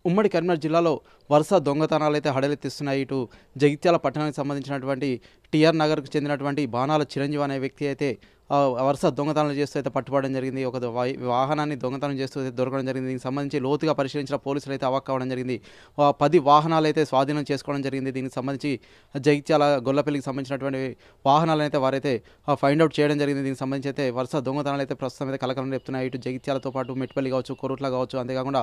ఉమ్మడి కరీంనగర్ జిల్లాలో వరుస దొంగతనాలైతే హడలెత్తిస్తున్నాయి. ఇటు జగిత్యాల పట్టణానికి సంబంధించినటువంటి టీఆర్ నగర్‌కు చెందినటువంటి బాణాల చిరంజీవి అనే వ్యక్తి అయితే వరుస దొంగతనాలు చేస్తూ అయితే పట్టుబడడం జరిగింది. ఒక వాహనాన్ని దొంగతనం చేస్తూ అయితే దొరకడం జరిగింది. దీనికి సంబంధించి లోతుగా పరిశీలించిన పోలీసులు అయితే అవాక్కు కావడం జరిగింది. 10 వాహనాలు అయితే స్వాధీనం చేసుకోవడం జరిగింది. దీనికి సంబంధించి జగిత్యాల గొల్లపల్లికి సంబంధించినటువంటి వాహనాలనైతే వారైతే ఫైండ్ అవుట్ చేయడం జరిగింది. దీనికి సంబంధించి అయితే వరుస దొంగతనాలు అయితే ప్రస్తుతం అయితే కలకలం రేపుతున్నాయి. ఇటు జగిత్యాలతో పాటు మెట్పల్లి కావచ్చు, కొరుట్ల కావచ్చు, అంతేకాకుండా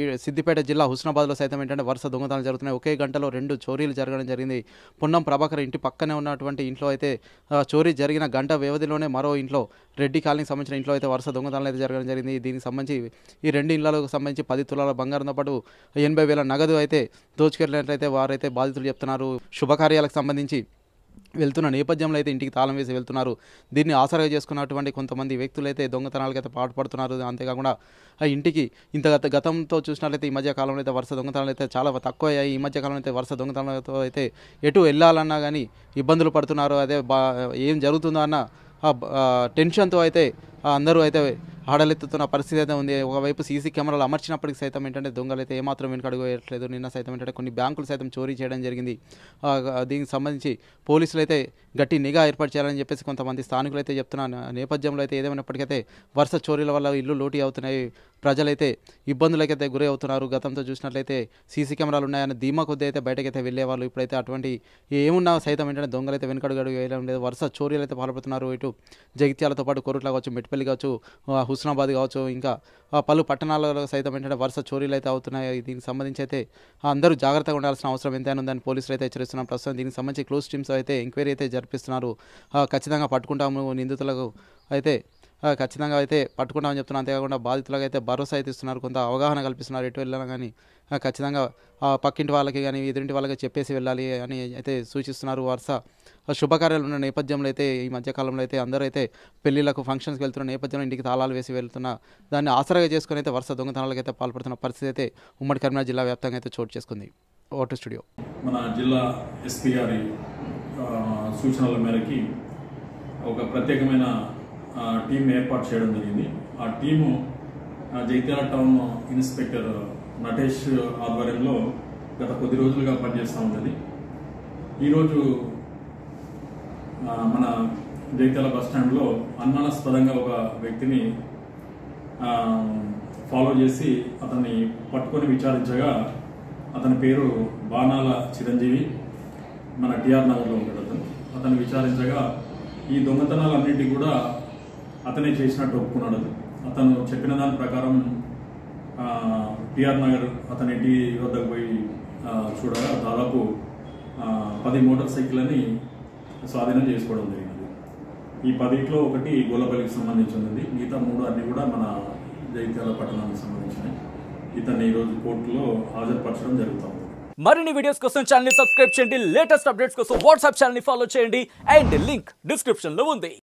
ఈ సిద్దిపేట జిల్లా హుస్నాబాద్లో సైతం ఏంటంటే వరుస దొంగతనాలు జరుగుతున్నాయి. ఒకే గంటలో 2 చోరీలు జరగడం జరిగింది. పొన్నం ప్రభాకర్ ఇంటి పక్కనే ఉన్నటువంటి ఇంట్లో అయితే చోరీ జరిగిన గంట వ్యవధిలోనే మరో ఇంట్లో రెడ్డి కాలనీకి సంబంధించిన ఇంట్లో అయితే వరుస దొంగతనాలు అయితే జరగడం జరిగింది. దీనికి సంబంధించి ఈ 2 ఇళ్లకు సంబంధించి 10 తులాల బంగారంతో పాటు 80,000 నగదు అయితే దోచుకెళ్ళినట్లయితే వారైతే బాధితులు చెప్తున్నారు. శుభకార్యాలకు సంబంధించి వెళ్తున్న నేపథ్యంలో అయితే ఇంటికి తాళం వేసి వెళ్తున్నారు. దీన్ని ఆసరాగా చేసుకున్నటువంటి కొంతమంది వ్యక్తులు అయితే దొంగతనాలకైతే పాటుపడుతున్నారు. అంతేకాకుండా ఆ ఇంటికి ఇంత గతంతో చూసినట్లయితే ఈ మధ్య కాలంలో అయితే వరుస దొంగతనాలు అయితే చాలా తక్కువ అయ్యాయి. ఈ మధ్య కాలంలో అయితే వరుస దొంగతనాలతో అయితే ఎటు వెళ్ళాలన్నా కానీ ఇబ్బందులు పడుతున్నారు. అదే ఏం జరుగుతుందో అన్న టెన్షన్తో అయితే అందరూ అయితే ఆడలెత్తుతున్న పరిస్థితి అయితే ఉంది. ఒకవైపు సీసీ కెమెరాలు అమర్చినప్పటికీ సైతం ఏంటంటే దొంగలు అయితే ఏమాత్రం వెనుకడుగు వేయట్లేదు. నిన్న సైతం ఏంటంటే కొన్ని బ్యాంకులు సైతం చోరీ చేయడం జరిగింది. దీనికి సంబంధించి పోలీసులు అయితే గట్టి నిఘా ఏర్పాటు చేయాలని చెప్పేసి కొంతమంది స్థానికులు అయితే చెప్తున్న నేపథ్యంలో అయితే ఏదేమైనప్పటికైతే వరుస చోరీల వల్ల ఇల్లు లోటీ అవుతున్నాయి. ప్రజలైతే ఇబ్బందులకైతే గురి అవుతున్నారు. గతంతో చూసినట్లయితే సీసీ కెమెరాలు ఉన్నాయని ధీమా కొద్దీ అయితే బయటకైతే వెళ్ళేవాళ్ళు. ఇప్పుడైతే అటువంటి ఏమున్నా సైతం ఏంటంటే దొంగలైతే వెనుకడుగు వేయడం లేదు. వరుస చోరీలు అయితే పాల్పడుతున్నారు. ఇటు జగిత్యాలతో పాటు కొరుట్ల కావచ్చు, మెట్పల్లి కావచ్చు, హుస్నాబాద్ కావచ్చు, ఇంకా పలు పట్టణాలలో సైతం ఏంటంటే వరుస చోరీలు అయితే అవుతున్నాయి. దీనికి సంబంధించి అయితే అందరూ జాగ్రత్తగా ఉండాల్సిన అవసరం ఎంతైనా ఉందని పోలీసులు అయితే హెచ్చరిస్తున్నారు. ప్రస్తుతం దీనికి సంబంధించి క్లోజ్ టీమ్స్ అయితే ఎంక్వైరీ అయితే జరిపిస్తున్నారు. ఖచ్చితంగా పట్టుకుంటాము, నిందితులకు అయితే ఖచ్చితంగా అయితే పట్టుకుంటామని చెప్తున్నారు. అంతేకాకుండా బాధితులకు అయితే భరోసా అయితే ఇస్తున్నారు, కొంత అవగాహన కల్పిస్తున్నారు. ఎటు వెళ్ళినా కానీ ఖచ్చితంగా పక్కింటి వాళ్ళకి కానీ ఎదురింటి వాళ్ళకి చెప్పేసి వెళ్ళాలి అని అయితే సూచిస్తున్నారు. వరుస శుభకార్యాలు ఉన్న నేపథ్యంలో అయితే ఈ మధ్యకాలంలో అయితే అందరూ అయితే పెళ్లిళ్లకు ఫంక్షన్స్కి వెళ్తున్న నేపథ్యంలో ఇంటికి తాళాలు వేసి వెళ్తున్న దాన్ని ఆసరాగా చేసుకుని అయితే వరుస దొంగతనాలకు అయితే పాల్పడుతున్న పరిస్థితి అయితే ఉమ్మడి కరీంనగర్ జిల్లా వ్యాప్తంగా అయితే చోటు చేసుకుంది. Vote studio. మన జిల్లా ఎస్పీ గారి సూచనల మేరకి ఒక ప్రత్యేకమైన టీం ఏర్పాటు చేయడం జరిగింది. ఆ team Jagtial town inspector Natesh ఆధ్వర్యంలో గత కొద్ది రోజులుగా పనిచేస్తూ ఉంటుంది. ఈరోజు మన జగిత్యాల బస్టాండ్లో అనుమానాస్పదంగా ఒక వ్యక్తిని ఫాలో చేసి అతన్ని పట్టుకొని విచారించగా అతని పేరు బాణాల చిరంజీవి, మన టీఆర్ నగర్లో ఉంటాడు. అతను విచారించగా ఈ దొంగతనాలన్నింటి కూడా అతనే చేసినట్టు ఒప్పుకున్నాడు. అతను చెప్పిన దాని ప్రకారం టీఆర్ నగర్ అతని ఇంటి వద్దకు పోయి చూడగా దాదాపు 10 మోటార్ సైకిళ్ళని స్వాధీనం చేసుకోవడం జరిగింది. ఈ 10లో ఒకటి గొల్లపల్లికి సంబంధించింది, మిగతా 3 అన్ని కూడా మన జగిత్యాల పట్టణానికి సంబంధించినవి. ఇతన్ని ఈరోజు కోర్టులో హాజరుపరచడం జరుగుతుంది. మరిన్ని వీడియోస్ కోసం ఛానల్ ని సబ్స్క్రైబ్ చేయండి. లేటెస్ట్ అప్డేట్స్ కోసం వాట్సాప్ ఛానల్ ని ఫాలో చేయండి. అండ్ లింక్ డిస్క్రిప్షన్ లో ఉంది.